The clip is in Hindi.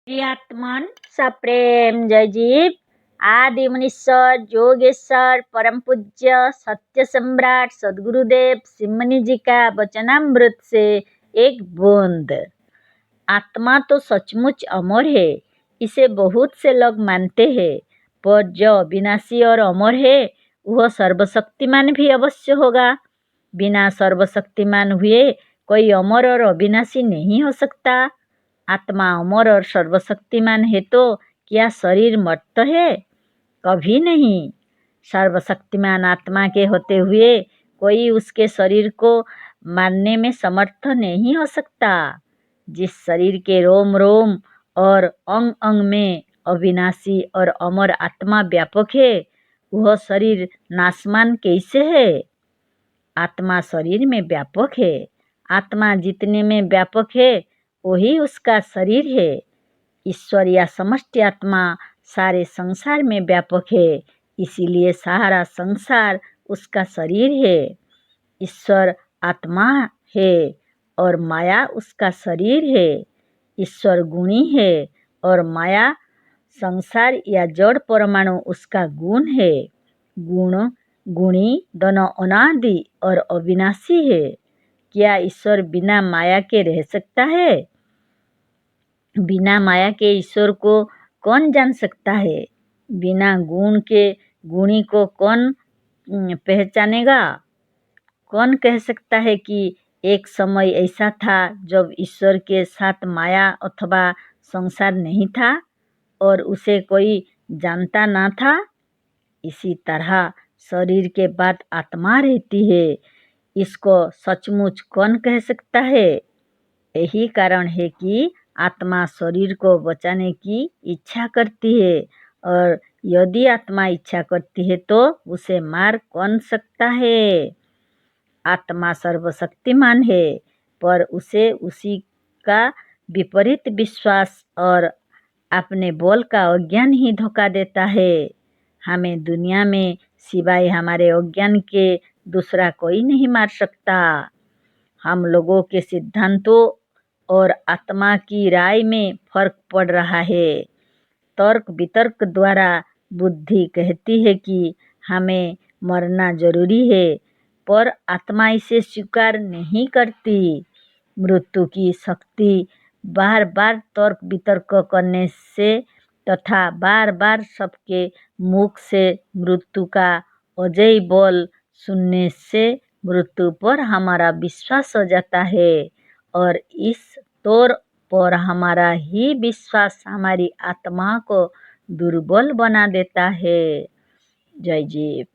प्रियात्मन सप्रेम जय जीव। आदि मुनीश्वर योगेश्वर परम पूज्य सत्य सम्राट सदगुरुदेव सिमनी जी का वचनामृत से एक बूंद। आत्मा तो सचमुच अमर है, इसे बहुत से लोग मानते हैं, पर जो अविनाशी और अमर है वह सर्वशक्तिमान भी अवश्य होगा। बिना सर्वशक्तिमान हुए कोई अमर और अविनाशी नहीं हो सकता। आत्मा अमर और सर्वशक्तिमान है तो क्या शरीर मर्त है? कभी नहीं। सर्वशक्तिमान आत्मा के होते हुए कोई उसके शरीर को मारने में समर्थ नहीं हो सकता। जिस शरीर के रोम रोम और अंग अंग में अविनाशी और अमर आत्मा व्यापक है, वह शरीर नाशवान कैसे है? आत्मा शरीर में व्यापक है। आत्मा जितने में व्यापक है वही उसका शरीर है। ईश्वर या समष्टि आत्मा सारे संसार में व्यापक है, इसीलिए सारा संसार उसका शरीर है। ईश्वर आत्मा है और माया उसका शरीर है। ईश्वर गुणी है और माया संसार या जड़ परमाणु उसका गुण है। गुण गुणी दोनों अनादि और अविनाशी है। क्या ईश्वर बिना माया के रह सकता है? बिना माया के ईश्वर को कौन जान सकता है? बिना गुण के गुणी को कौन पहचानेगा? कौन कह सकता है कि एक समय ऐसा था जब ईश्वर के साथ माया अथवा संसार नहीं था और उसे कोई जानता ना था? इसी तरह शरीर के बाद आत्मा रहती है, इसको सचमुच कौन कह सकता है? यही कारण है कि आत्मा शरीर को बचाने की इच्छा करती है, और यदि आत्मा इच्छा करती है तो उसे मार कौन सकता है? आत्मा सर्वशक्तिमान है, पर उसे उसी का विपरीत विश्वास और अपने बोल का अज्ञान ही धोखा देता है। हमें दुनिया में सिवाय हमारे अज्ञान के दूसरा कोई नहीं मार सकता। हम लोगों के सिद्धांतों और आत्मा की राय में फर्क पड़ रहा है। तर्क वितर्क द्वारा बुद्धि कहती है कि हमें मरना जरूरी है, पर आत्मा इसे स्वीकार नहीं करती। मृत्यु की शक्ति बार बार तर्क वितर्क करने से तथा बार बार सबके मुख से मृत्यु का अजय बोल सुनने से मृत्यु पर हमारा विश्वास हो जाता है, और इस तौर पर हमारा ही विश्वास हमारी आत्मा को दुर्बल बना देता है। जय जीव।